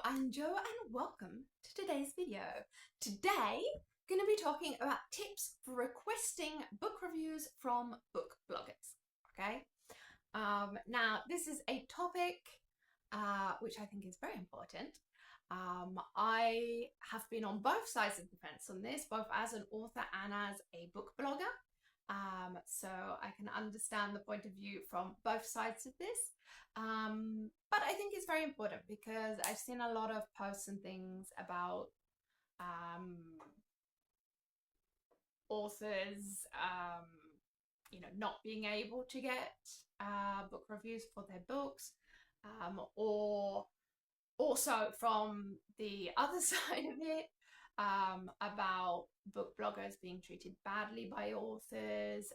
I'm Jo and welcome to today's video. Today, I'm going to be talking about tips for requesting book reviews from book bloggers. Okay. Now, this is a topic which I think is very important. I have been on both sides of the fence on this, both as an author and as a book blogger. So I can understand the point of view from both sides of this. But I think it's very important because I've seen a lot of posts and things about authors, not being able to get book reviews for their books, or also from the other side of it, about book bloggers being treated badly by authors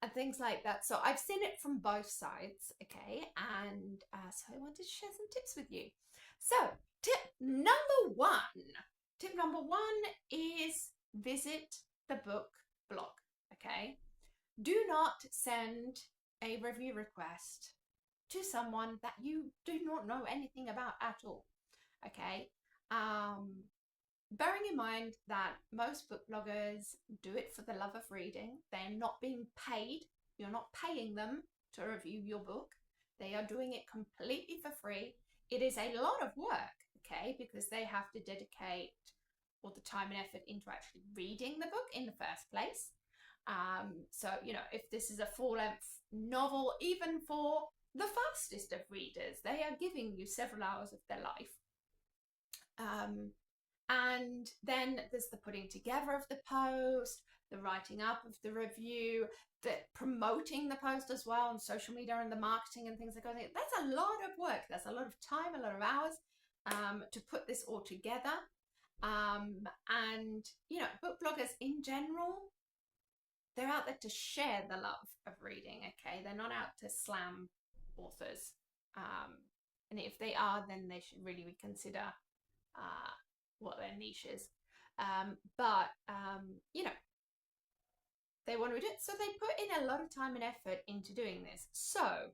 and things like that. So I've seen it from both sides, okay, and so I wanted to share some tips with you. So tip number one is visit the book blog, okay? Do not send a review request to someone that you do not know anything about at all, okay? Bearing in mind that most book bloggers do it for the love of reading. They're not being paid. You're not paying them to review your book. They are doing it completely for free. It is a lot of work, okay, because they have to dedicate all the time and effort into actually reading the book in the first place. So, if this is a full-length novel, even for the fastest of readers, they are giving you several hours of their life. And then there's the putting together of the post, the writing up of the review, the promoting the post as well on social media and the marketing and things like that. That's a lot of work. That's a lot of time, a lot of hours to put this all together. And, book bloggers in general, they're out there to share the love of reading, okay? They're not out to slam authors. And if they are, then they should really reconsider what their niche is. But they want to do it, so they put in a lot of time and effort into doing this. So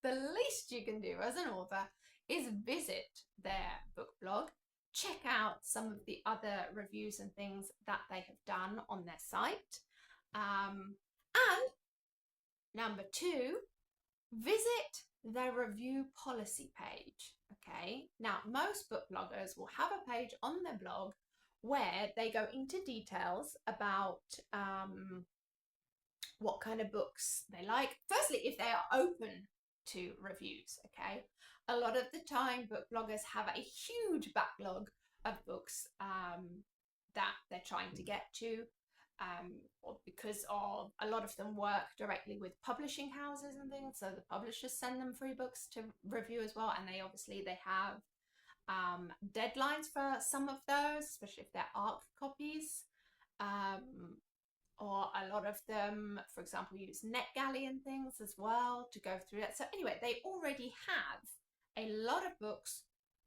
the least you can do as an author is visit their book blog, check out some of the other reviews and things that they have done on their site. And number two, visit their review policy page. Okay, now most book bloggers will have a page on their blog where they go into details about what kind of books they like. Firstly, if they are open to reviews, okay? A lot of the time, book bloggers have a huge backlog of books that they're trying to get to, or because of a lot of them work directly with publishing houses and things, so the publishers send them free books to review as well, and they have deadlines for some of those, especially if they're ARC copies, or a lot of them, for example, use NetGalley and things as well to go through that. So anyway, they already have a lot of books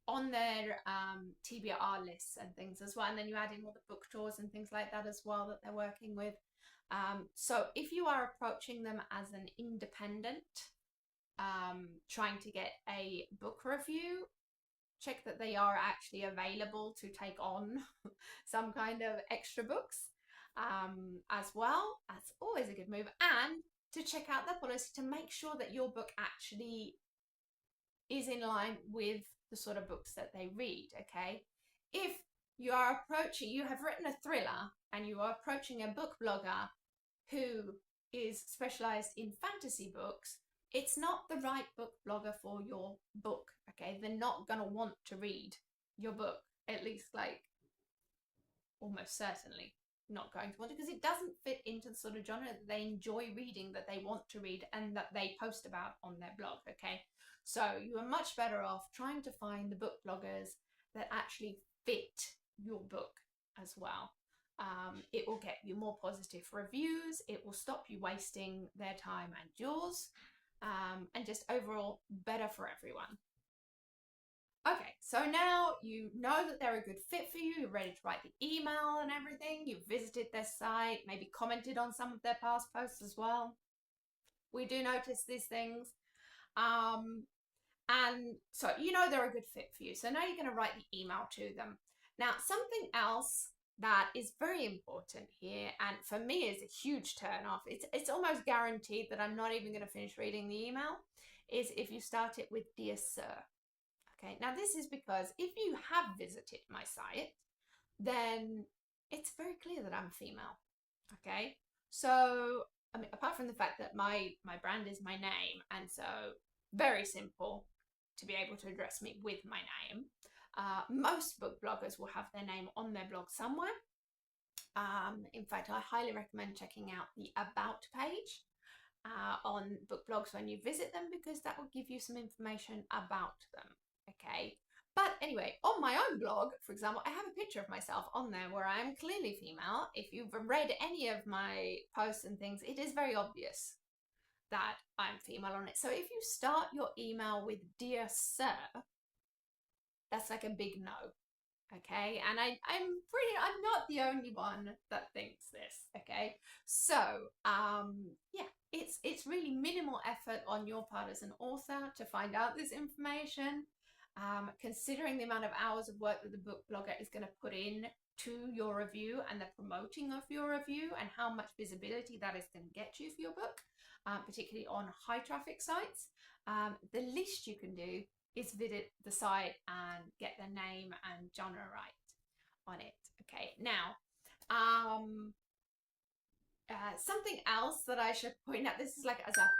on their TBR lists and things as well, and then you add in all the book tours and things like that as well that they're working with. So if you are approaching them as an independent, trying to get a book review, check that they are actually available to take on some kind of extra books as well. That's always a good move. And to check out their policy to make sure that your book actually is in line with the sort of books that they read, okay? If you have written a thriller and you are approaching a book blogger who is specialized in fantasy books, it's not the right book blogger for your book, okay? They're not gonna want to read your book, at least almost certainly not going to want to, because it doesn't fit into the sort of genre that they enjoy reading, that they want to read, and that they post about on their blog, okay? So you are much better off trying to find the book bloggers that actually fit your book as well. It will get you more positive reviews, it will stop you wasting their time and yours, and just overall better for everyone. Okay, so now you know that they're a good fit for you, you're ready to write the email and everything, you've visited their site, maybe commented on some of their past posts as well. We do notice these things. And so you know they're a good fit for you. So now you're going to write the email to them. Now, something else that is very important here, and for me is a huge turn off, it's almost guaranteed that I'm not even going to finish reading the email, is if you start it with "Dear Sir." Okay, now this is because if you have visited my site, then it's very clear that I'm female. Okay, so I mean, apart from the fact that my brand is my name, and so very simple to be able to address me with my name. Most book bloggers will have their name on their blog somewhere. In fact, I highly recommend checking out the About page on book blogs when you visit them, because that will give you some information about them. Okay. But anyway, on my own blog, for example, I have a picture of myself on there where I am clearly female. If you've read any of my posts and things, it is very obvious that I'm female on it. So if you start your email with "Dear Sir," that's like a big no. Okay, and I'm not the only one that thinks this. Okay, so yeah, it's really minimal effort on your part as an author to find out this information. Considering the amount of hours of work that the book blogger is going to put in to your review and the promoting of your review, and how much visibility that is going to get you for your book, particularly on high traffic sites, the least you can do is visit the site and get the name and genre right on it. Okay, now something else that I should point out, this is like as a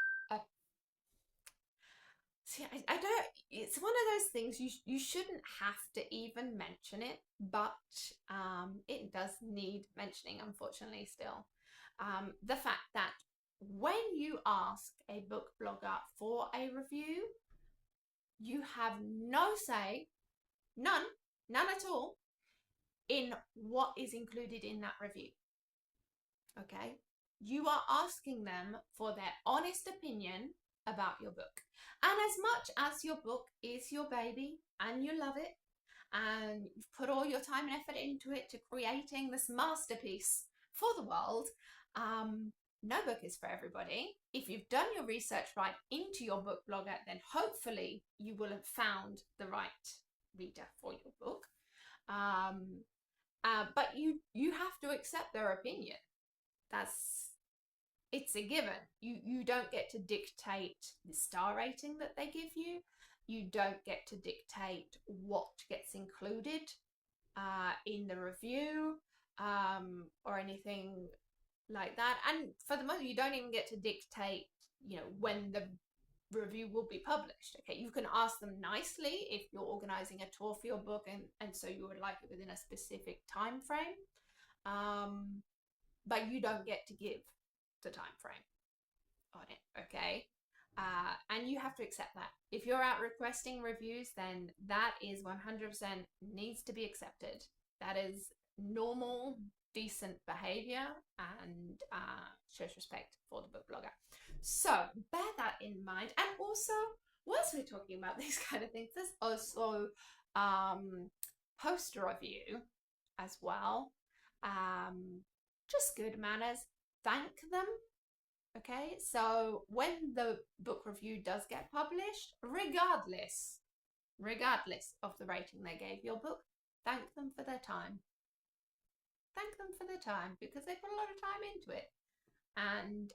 see, I don't, it's one of those things you shouldn't have to even mention it, but it does need mentioning, unfortunately, still. The fact that when you ask a book blogger for a review, you have no say, none at all, in what is included in that review. Okay? You are asking them for their honest opinion about your book. And as much as your book is your baby and you love it, and you've put all your time and effort into it to creating this masterpiece for the world, no book is for everybody. If you've done your research right into your book blogger, then hopefully you will have found the right reader for your book. But you have to accept their opinion. It's a given. You don't get to dictate the star rating that they give you. You don't get to dictate what gets included in the review or anything like that. And for the most, you don't even get to dictate, when the review will be published. Okay, you can ask them nicely if you're organizing a tour for your book, and so you would like it within a specific time frame. But you don't get to give the time frame on it. Okay. And you have to accept that. If you're out requesting reviews, then that is 100% needs to be accepted. That is normal, decent behavior, and shows respect for the book blogger. So bear that in mind. And also, whilst we're talking about these kind of things, there's also post review as well. Just good manners. Thank them. Okay, so when the book review does get published, regardless of the rating they gave your book, thank them for their time. Thank them for their time, because they put a lot of time into it. And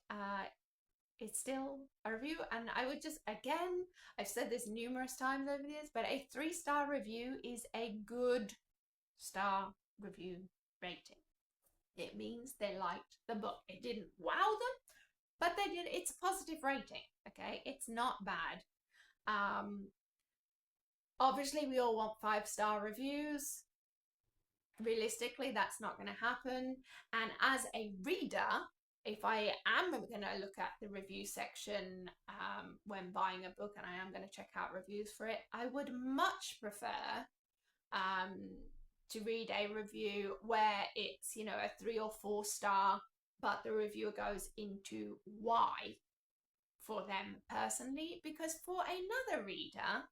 it's still a review. And I would just, again, I've said this numerous times over the years, but a 3-star review is a good star review rating. It means they liked the book. It didn't wow them, but they did. It's a positive rating. Okay, it's not bad. Obviously, we all want 5-star reviews. Realistically, that's not going to happen. And as a reader, if I am going to look at the review section when buying a book, and I am going to check out reviews for it, I would much prefer to read a review where it's, a 3 or 4 star, but the reviewer goes into why for them personally, because for another reader,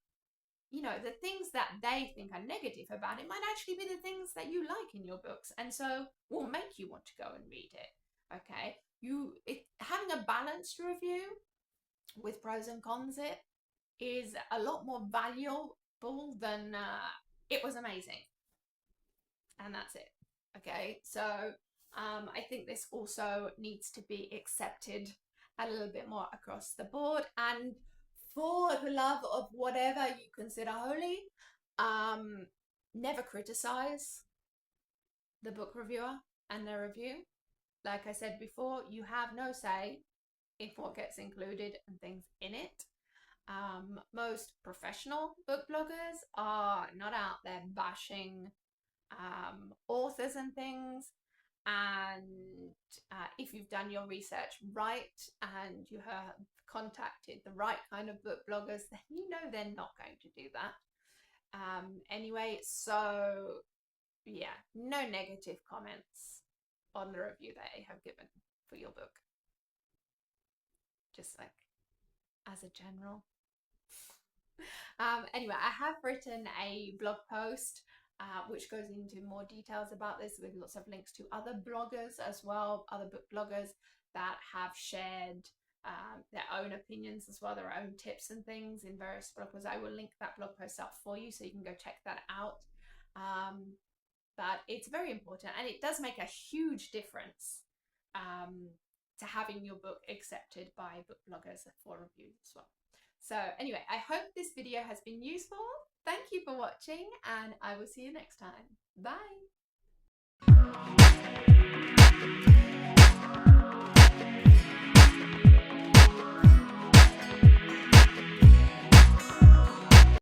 the things that they think are negative about it might actually be the things that you like in your books, and so will make you want to go and read it. Okay, having a balanced review with pros and cons is a lot more valuable than it was amazing. And that's it. Okay, so I think this also needs to be accepted a little bit more across the board. And for the love of whatever you consider holy, never criticize the book reviewer and their review. Like I said before, you have no say in what gets included and things in it. Most professional book bloggers are not out there bashing authors and things. And if you've done your research right and you have contacted the right kind of book bloggers, then you know they're not going to do that. Anyway, so yeah, no negative comments on the review they have given for your book. Just like as a general. Anyway, I have written a blog post which goes into more details about this, with lots of links to other bloggers as well, other book bloggers that have shared their own opinions as well, their own tips and things in various blog posts. I will link that blog post up for you so you can go check that out. But it's very important, and it does make a huge difference to having your book accepted by book bloggers for reviews as well. So anyway, I hope this video has been useful. Thank you for watching, and I will see you next time. Bye.